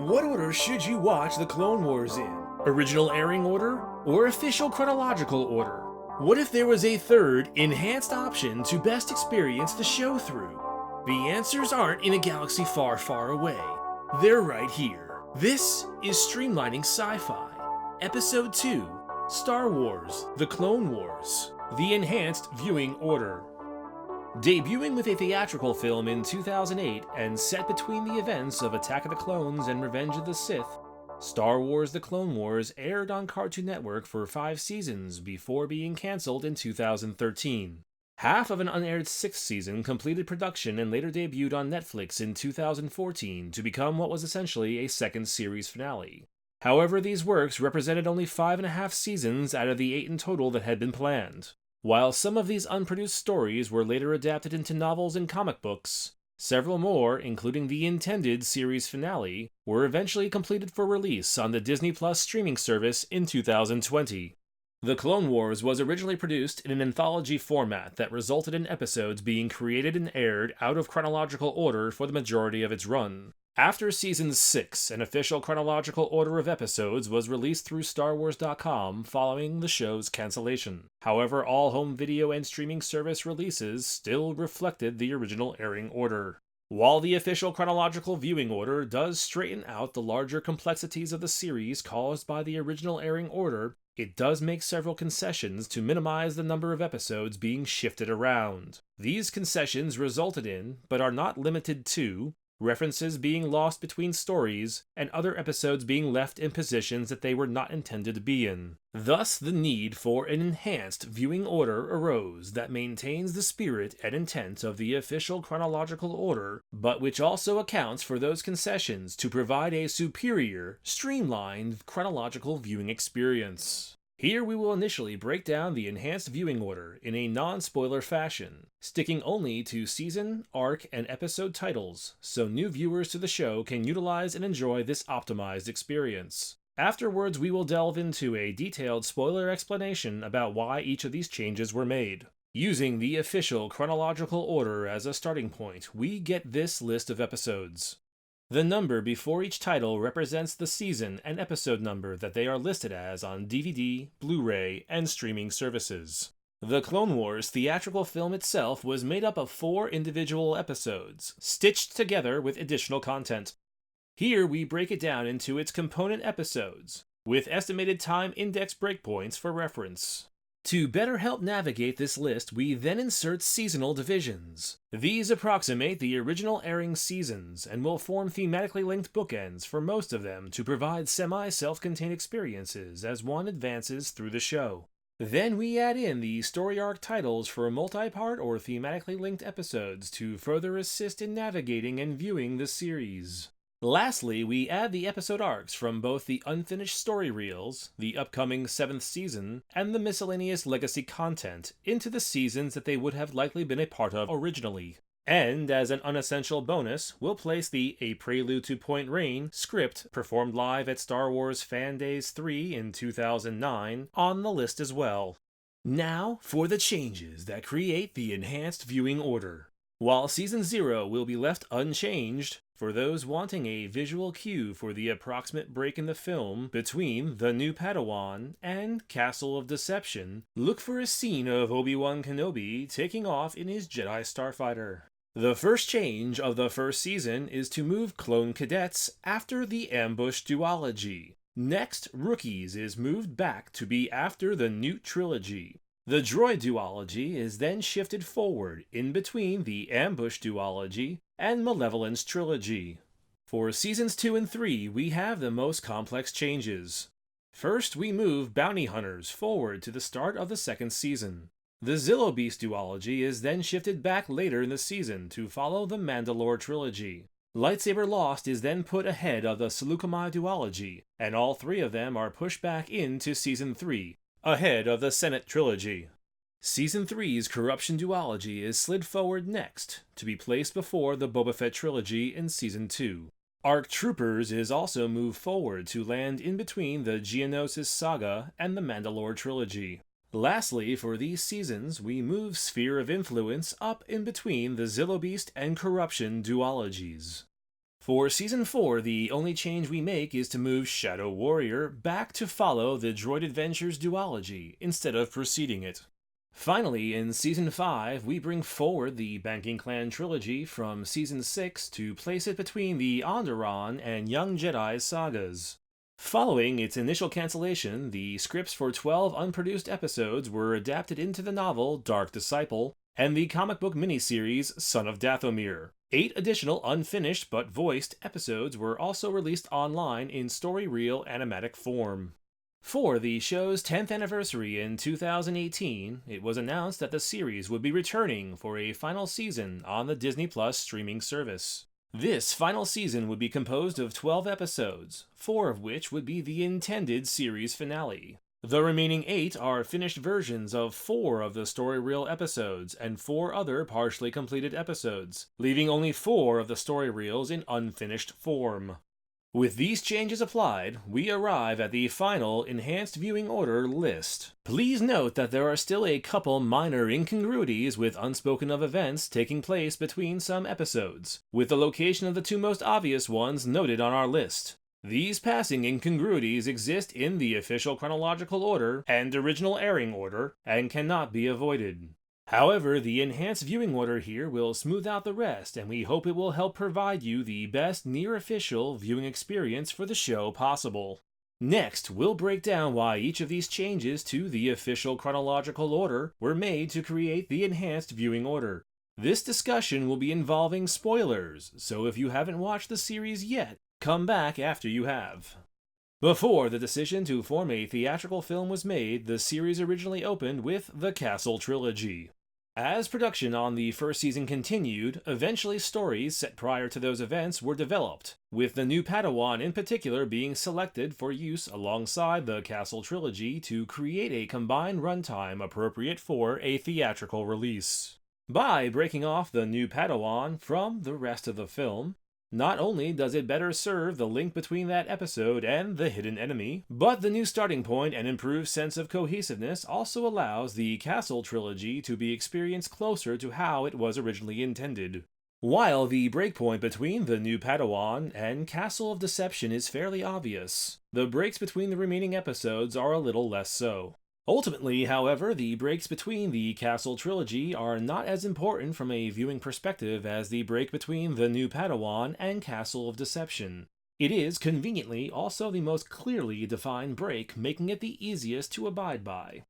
What order should you watch The Clone Wars in? Original airing order or official chronological order? What if there was a third, enhanced option to best experience the show through? The answers aren't in a galaxy far, far away. They're right here. This is Streamlining Sci-Fi, Episode 2, Star Wars, The Clone Wars, the Enhanced Viewing Order. Debuting with a theatrical film in 2008 and set between the events of Attack of the Clones and Revenge of the Sith, Star Wars The Clone Wars aired on Cartoon Network for 5 seasons before being cancelled in 2013. Half of an unaired 6th season completed production and later debuted on Netflix in 2014 to become what was essentially a second series finale. However, these works represented only 5.5 seasons out of the 8 in total that had been planned. While some of these unproduced stories were later adapted into novels and comic books, several more, including the intended series finale, were eventually completed for release on the Disney Plus streaming service in 2020. The Clone Wars was originally produced in an anthology format that resulted in episodes being created and aired out of chronological order for the majority of its run. After Season 6, an official chronological order of episodes was released through StarWars.com following the show's cancellation. However, all home video and streaming service releases still reflected the original airing order. While the official chronological viewing order does straighten out the larger complexities of the series caused by the original airing order, it does make several concessions to minimize the number of episodes being shifted around. These concessions resulted in, but are not limited to, references being lost between stories, and other episodes being left in positions that they were not intended to be in. Thus, the need for an enhanced viewing order arose that maintains the spirit and intent of the official chronological order, but which also accounts for those concessions to provide a superior, streamlined chronological viewing experience. Here we will initially break down the enhanced viewing order in a non-spoiler fashion, sticking only to season, arc, and episode titles, so new viewers to the show can utilize and enjoy this optimized experience. Afterwards, we will delve into a detailed spoiler explanation about why each of these changes were made. Using the official chronological order as a starting point, we get this list of episodes. The number before each title represents the season and episode number that they are listed as on DVD, Blu-ray, and streaming services. The Clone Wars theatrical film itself was made up of 4 individual episodes, stitched together with additional content. Here we break it down into its component episodes, with estimated time index breakpoints for reference. To better help navigate this list, we then insert seasonal divisions. These approximate the original airing seasons and will form thematically linked bookends for most of them to provide semi-self-contained experiences as one advances through the show. Then we add in the story arc titles for multi-part or thematically linked episodes to further assist in navigating and viewing the series. Lastly, we add the episode arcs from both the unfinished story reels, the upcoming 7th season, and the miscellaneous legacy content into the seasons that they would have likely been a part of originally. And, as an unessential bonus, we'll place the A Prelude to Point Rain script performed live at Star Wars Fan Days 3 in 2009 on the list as well. Now, for the changes that create the enhanced viewing order. While Season 0 will be left unchanged, for those wanting a visual cue for the approximate break in the film between The New Padawan and Castle of Deception, look for a scene of Obi-Wan Kenobi taking off in his Jedi Starfighter. The first change of the first season is to move clone cadets after the Ambush Duology. Next, Rookies is moved back to be after the Newt Trilogy. The Droid Duology is then shifted forward in between the Ambush Duology and Malevolence Trilogy. For Seasons 2 and 3, we have the most complex changes. First, we move Bounty Hunters forward to the start of the 2nd season. The Zillo Beast Duology is then shifted back later in the season to follow the Mandalore Trilogy. Lightsaber Lost is then put ahead of the Seleucami Duology, and all 3 of them are pushed back into Season 3, ahead of the Senate Trilogy. Season 3's Corruption Duology is slid forward next, to be placed before the Boba Fett Trilogy in Season 2. ARC Troopers is also moved forward to land in between the Geonosis Saga and the Mandalore Trilogy. Lastly, for these seasons, we move Sphere of Influence up in between the Zillo Beast and Corruption duologies. For Season 4, the only change we make is to move Shadow Warrior back to follow the Droid Adventures duology instead of preceding it. Finally, in Season 5, we bring forward the Banking Clan trilogy from Season 6 to place it between the Onderon and Young Jedi sagas. Following its initial cancellation, the scripts for 12 unproduced episodes were adapted into the novel Dark Disciple and the comic book miniseries Son of Dathomir. 8 additional unfinished but voiced episodes were also released online in story reel animatic form. For the show's 10th anniversary in 2018, it was announced that the series would be returning for a final season on the Disney Plus streaming service. This final season would be composed of 12 episodes, 4 of which would be the intended series finale. The remaining 8 are finished versions of 4 of the story reel episodes and 4 other partially completed episodes, leaving only 4 of the story reels in unfinished form. With these changes applied, we arrive at the final Enhanced Viewing Order list. Please note that there are still a couple minor incongruities with unspoken of events taking place between some episodes, with the location of the 2 most obvious ones noted on our list. These passing incongruities exist in the official chronological order and original airing order, and cannot be avoided. However, the enhanced viewing order here will smooth out the rest, and we hope it will help provide you the best near-official viewing experience for the show possible. Next, we'll break down why each of these changes to the official chronological order were made to create the enhanced viewing order. This discussion will be involving spoilers, so if you haven't watched the series yet, come back after you have. Before the decision to form a theatrical film was made, the series originally opened with the Castle Trilogy. As production on the first season continued, eventually stories set prior to those events were developed, with the new Padawan in particular being selected for use alongside the Castle Trilogy to create a combined runtime appropriate for a theatrical release. By breaking off the new Padawan from the rest of the film, not only does it better serve the link between that episode and the hidden enemy, but the new starting point and improved sense of cohesiveness also allows the Castle Trilogy to be experienced closer to how it was originally intended. While the breakpoint between the new Padawan and Castle of Deception is fairly obvious, the breaks between the remaining episodes are a little less so. Ultimately, however, the breaks between the Castle Trilogy are not as important from a viewing perspective as the break between the new Padawan and Castle of Deception. It is, conveniently, also the most clearly defined break, making it the easiest to abide by.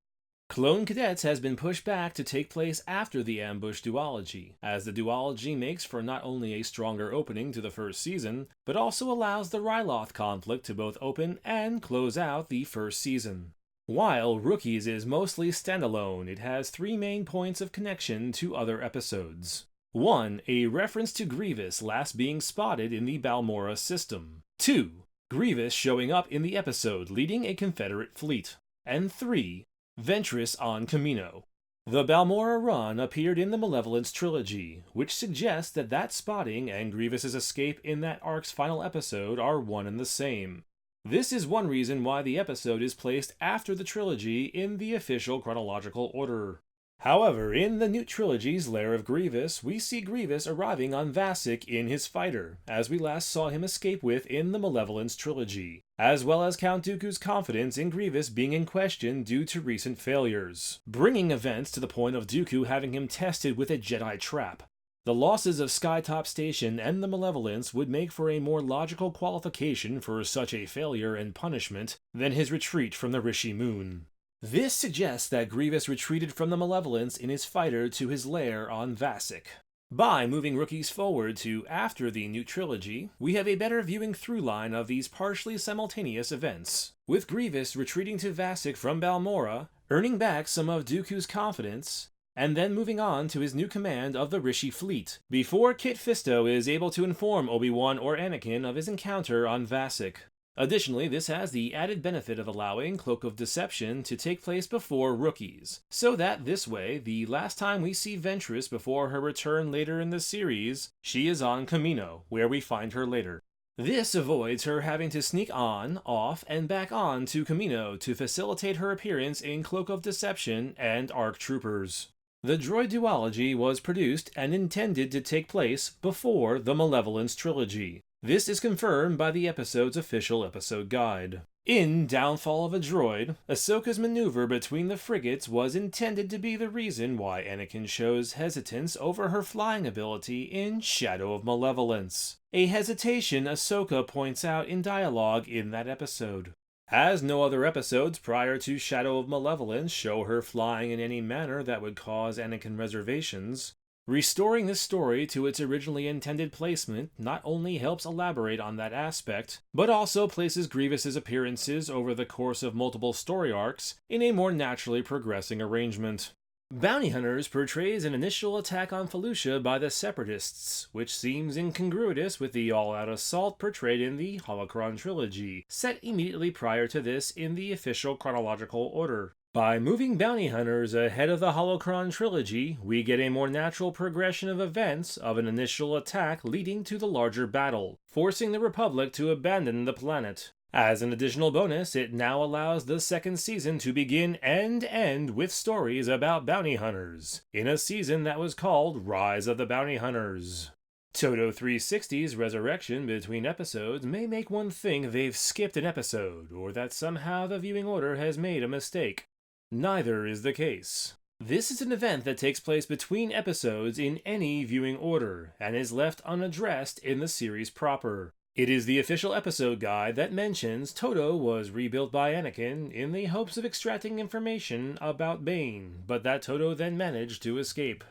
Clone Cadets has been pushed back to take place after the Ambush Duology, as the duology makes for not only a stronger opening to the first season, but also allows the Ryloth conflict to both open and close out the first season. While Rookies is mostly standalone, it has 3 main points of connection to other episodes. 1. A reference to Grievous last being spotted in the Balmorra system. 2. Grievous showing up in the episode leading a Confederate fleet. And 3. Ventress on Kamino. The Balmorra run appeared in the Malevolence trilogy, which suggests that spotting and Grievous's escape in that arc's final episode are one and the same. This is one reason why the episode is placed after the trilogy in the official chronological order. However, in the Newt Trilogy's Lair of Grievous, we see Grievous arriving on Vasek in his fighter, as we last saw him escape with in the Malevolence trilogy, as well as Count Dooku's confidence in Grievous being in question due to recent failures, bringing events to the point of Dooku having him tested with a Jedi trap. The losses of Skytop Station and the Malevolence would make for a more logical qualification for such a failure and punishment than his retreat from the Rishi Moon. This suggests that Grievous retreated from the Malevolence in his fighter to his lair on Vasek. By moving Rookies forward to after the Newt Trilogy, we have a better viewing through line of these partially simultaneous events, with Grievous retreating to Vasek from Balmorra, earning back some of Dooku's confidence, and then moving on to his new command of the Rishi fleet, before Kit Fisto is able to inform Obi-Wan or Anakin of his encounter on Vasek. Additionally, this has the added benefit of allowing Cloak of Deception to take place before Rookies, so that this way, the last time we see Ventress before her return later in the series, she is on Kamino, where we find her later. This avoids her having to sneak on, off, and back on to Kamino to facilitate her appearance in Cloak of Deception and ARC Troopers. The Droid Duology was produced and intended to take place before the Malevolence trilogy. This is confirmed by the episode's official episode guide. In Downfall of a Droid, Ahsoka's maneuver between the frigates was intended to be the reason why Anakin shows hesitance over her flying ability in Shadow of Malevolence, a hesitation Ahsoka points out in dialogue in that episode. As no other episodes prior to Shadow of Malevolence show her flying in any manner that would cause Anakin reservations, restoring this story to its originally intended placement not only helps elaborate on that aspect, but also places Grievous's appearances over the course of multiple story arcs in a more naturally progressing arrangement. Bounty Hunters portrays an initial attack on Felucia by the Separatists, which seems incongruous with the all-out assault portrayed in the Holocron Trilogy, set immediately prior to this in the official chronological order. By moving Bounty Hunters ahead of the Holocron Trilogy, we get a more natural progression of events of an initial attack leading to the larger battle, forcing the Republic to abandon the planet. As an additional bonus, it now allows the second season to begin and end with stories about bounty hunters, in a season that was called Rise of the Bounty Hunters. Todo 360's resurrection between episodes may make one think they've skipped an episode, or that somehow the viewing order has made a mistake. Neither is the case. This is an event that takes place between episodes in any viewing order, and is left unaddressed in the series proper. It is the official episode guide that mentions Todo was rebuilt by Anakin in the hopes of extracting information about Bane, but that Todo then managed to escape.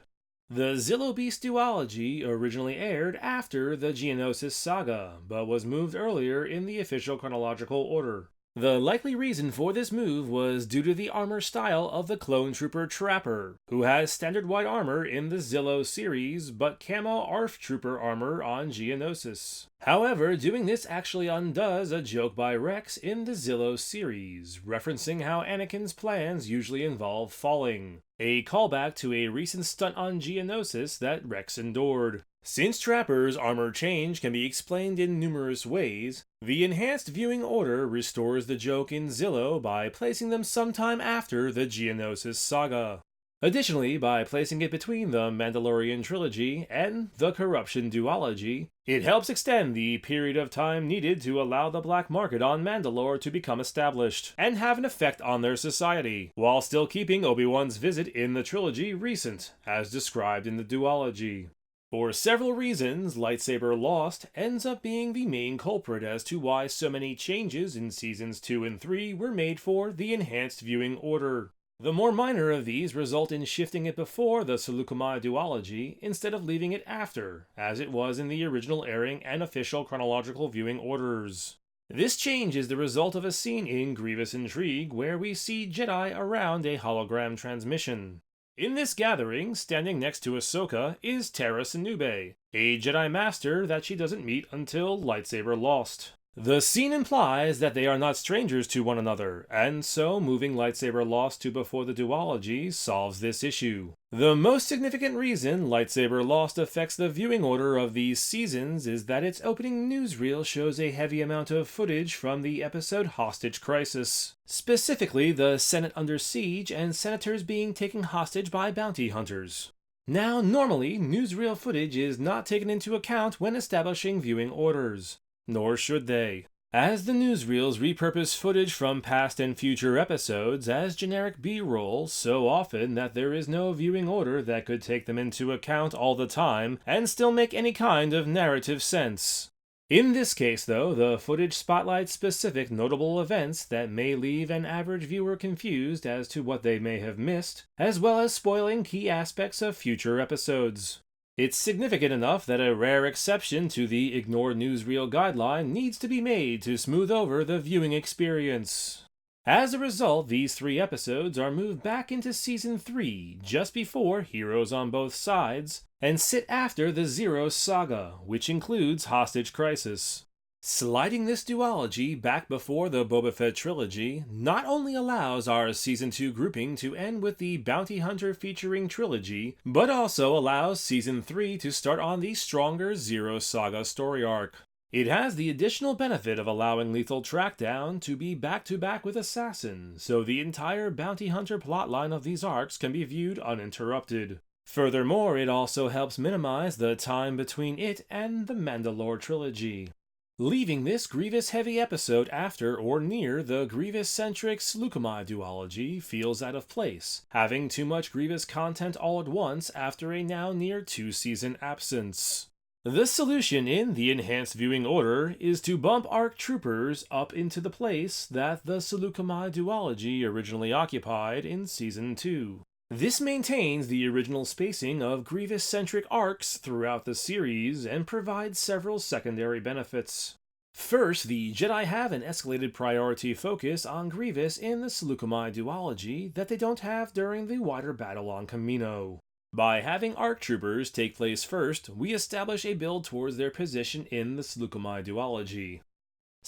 The Zillo Beast duology originally aired after the Geonosis saga, but was moved earlier in the official chronological order. The likely reason for this move was due to the armor style of the clone trooper Trapper, who has standard white armor in the Zillo series, but camo ARF trooper armor on Geonosis. However, doing this actually undoes a joke by Rex in the Zillo series, referencing how Anakin's plans usually involve falling, a callback to a recent stunt on Geonosis that Rex endured. Since Trapper's armor change can be explained in numerous ways, the enhanced viewing order restores the joke in Zillo by placing them sometime after the Geonosis saga. Additionally, by placing it between the Mandalorian Trilogy and the Corruption Duology, it helps extend the period of time needed to allow the black market on Mandalore to become established, and have an effect on their society, while still keeping Obi-Wan's visit in the trilogy recent, as described in the duology. For several reasons, Lightsaber Lost ends up being the main culprit as to why so many changes in Seasons 2 and 3 were made for the enhanced viewing order. The more minor of these result in shifting it before the Seleucumai duology instead of leaving it after, as it was in the original airing and official chronological viewing orders. This change is the result of a scene in Grievous Intrigue where we see Jedi around a hologram transmission. In this gathering, standing next to Ahsoka is Tara Sinube, a Jedi Master that she doesn't meet until Lightsaber Lost. The scene implies that they are not strangers to one another, and so moving Lightsaber Lost to before the duology solves this issue. The most significant reason Lightsaber Lost affects the viewing order of these seasons is that its opening newsreel shows a heavy amount of footage from the episode Hostage Crisis. Specifically, the Senate under siege and senators being taken hostage by bounty hunters. Now, normally, newsreel footage is not taken into account when establishing viewing orders. Nor should they, as the newsreels repurpose footage from past and future episodes as generic B-roll so often that there is no viewing order that could take them into account all the time and still make any kind of narrative sense. In this case, though, the footage spotlights specific notable events that may leave an average viewer confused as to what they may have missed, as well as spoiling key aspects of future episodes. It's significant enough that a rare exception to the ignore newsreel guideline needs to be made to smooth over the viewing experience. As a result, these 3 episodes are moved back into Season 3 just before Heroes on Both Sides, and sit after the Zero saga, which includes Hostage Crisis. Sliding this duology back before the Boba Fett trilogy not only allows our Season 2 grouping to end with the Bounty Hunter featuring trilogy, but also allows Season 3 to start on the stronger Zero saga story arc. It has the additional benefit of allowing Lethal Trackdown to be back-to-back with Assassin, so the entire Bounty Hunter plotline of these arcs can be viewed uninterrupted. Furthermore, it also helps minimize the time between it and the Mandalore trilogy. Leaving this Grievous-heavy episode after or near the Grievous-centric Slukamai duology feels out of place, having too much Grievous content all at once after a now near 2-season absence. The solution in the enhanced viewing order is to bump ARC troopers up into the place that the Slukamai duology originally occupied in Season 2. This maintains the original spacing of Grievous-centric arcs throughout the series and provides several secondary benefits. First, the Jedi have an escalated priority focus on Grievous in the Slukamai duology that they don't have during the wider battle on Kamino. By having ARC troopers take place first, we establish a build towards their position in the Slukamai duology.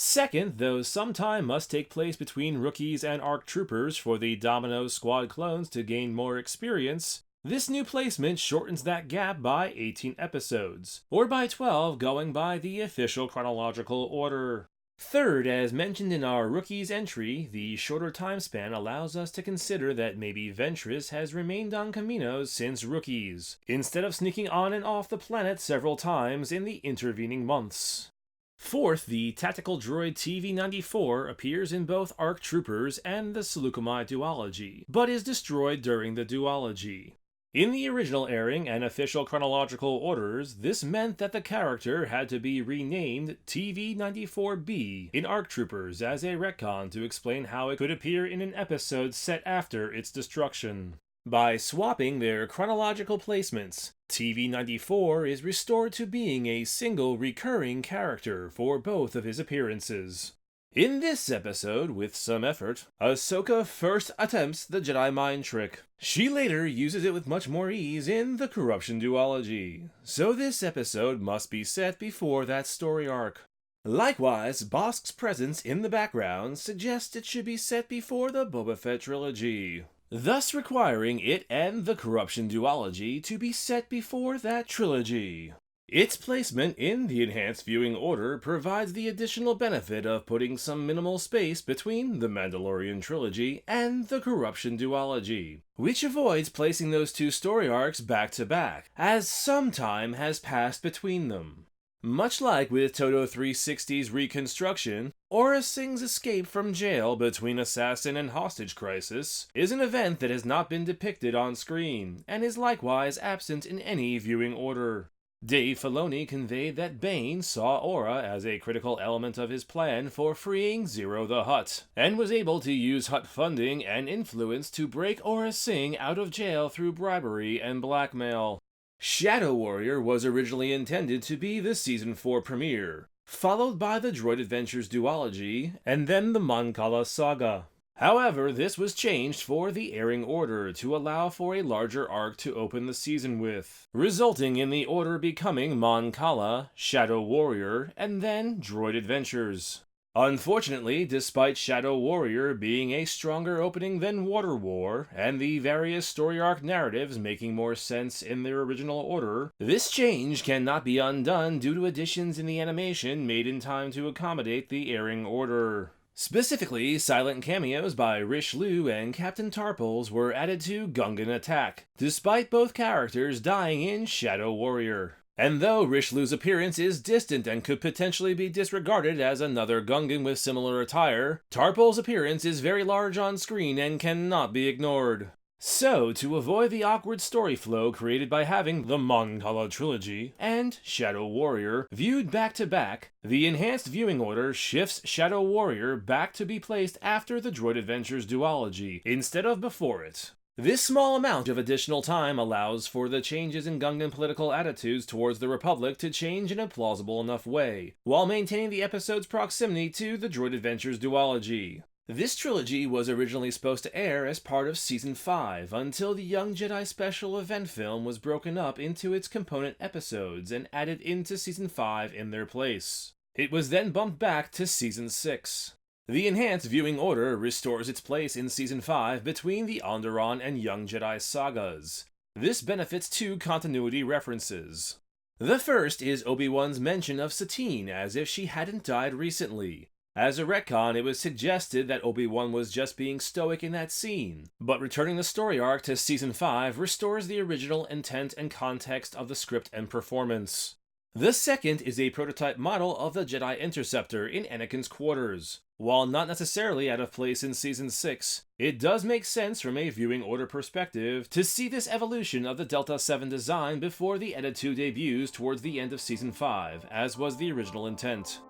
Second, though some time must take place between rookies and ARC troopers for the Domino Squad clones to gain more experience, this new placement shortens that gap by 18 episodes, or by 12 going by the official chronological order. Third, as mentioned in our rookies entry, the shorter time span allows us to consider that maybe Ventress has remained on Kamino since rookies, instead of sneaking on and off the planet several times in the intervening months. Fourth, the tactical droid TV-94 appears in both ARC Troopers and the Slukamai duology, but is destroyed during the duology. In the original airing and official chronological orders, this meant that the character had to be renamed TV-94B in ARC Troopers as a retcon to explain how it could appear in an episode set after its destruction. By swapping their chronological placements, TV-94 is restored to being a single recurring character for both of his appearances. In this episode, with some effort, Ahsoka first attempts the Jedi mind trick. She later uses it with much more ease in the Corruption duology, so this episode must be set before that story arc. Likewise, Bosk's presence in the background suggests it should be set before the Boba Fett trilogy, thus requiring it and the Corruption duology to be set before that trilogy. Its placement in the enhanced viewing order provides the additional benefit of putting some minimal space between the Mandalorian trilogy and the Corruption duology, which avoids placing those two story arcs back to back, as some time has passed between them. Much like with Todo 360's reconstruction, Aurra Singh's escape from jail between assassin and hostage crisis is an event that has not been depicted on screen, and is likewise absent in any viewing order. Dave Filoni conveyed that Bane saw Aurra as a critical element of his plan for freeing Zero the Hutt, and was able to use Hutt funding and influence to break Aurra Singh out of jail through bribery and blackmail. Shadow Warrior was originally intended to be the Season 4 premiere, followed by the Droid Adventures duology, and then the Mon Cala saga. However, this was changed for the airing order to allow for a larger arc to open the season with, resulting in the order becoming Mon Cala, Shadow Warrior, and then Droid Adventures. Unfortunately, despite Shadow Warrior being a stronger opening than Water War, and the various story arc narratives making more sense in their original order, this change cannot be undone due to additions in the animation made in time to accommodate the airing order. Specifically, silent cameos by Rish Lu and Captain Tarpals were added to Gungan Attack, despite both characters dying in Shadow Warrior. And though Rish Lu's appearance is distant and could potentially be disregarded as another Gungan with similar attire, Tarpal's appearance is very large on screen and cannot be ignored. So, to avoid the awkward story flow created by having the Mon Cala trilogy and Shadow Warrior viewed back to back, the enhanced viewing order shifts Shadow Warrior back to be placed after the Droid Adventures duology, instead of before it. This small amount of additional time allows for the changes in Gungan political attitudes towards the Republic to change in a plausible enough way, while maintaining the episode's proximity to the Droid Adventures duology. This trilogy was originally supposed to air as part of Season 5, until the Young Jedi special event film was broken up into its component episodes and added into Season 5 in their place. It was then bumped back to Season 6. The enhanced viewing order restores its place in Season 5 between the Onderon and Young Jedi sagas. This benefits two continuity references. The first is Obi-Wan's mention of Satine as if she hadn't died recently, As a retcon, it was suggested that Obi-Wan was just being stoic in that scene, but returning the story arc to Season 5 restores the original intent and context of the script and performance. The second is a prototype model of the Jedi Interceptor in Anakin's quarters. While not necessarily out of place in Season 6, it does make sense from a viewing order perspective to see this evolution of the Delta 7 design before the Edit 2 debuts towards the end of Season 5, as was the original intent.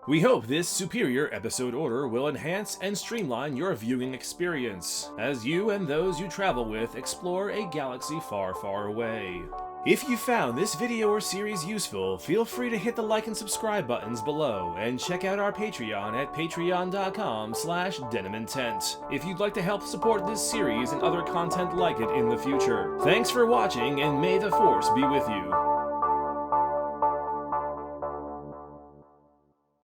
We hope this superior episode order will enhance and streamline your viewing experience, as you and those you travel with explore a galaxy far, far away. If you found this video or series useful, feel free to hit the like and subscribe buttons below, and check out our Patreon at patreon.com/denimintent if you'd like to help support this series and other content like it in the future. Thanks for watching, and may the Force be with you.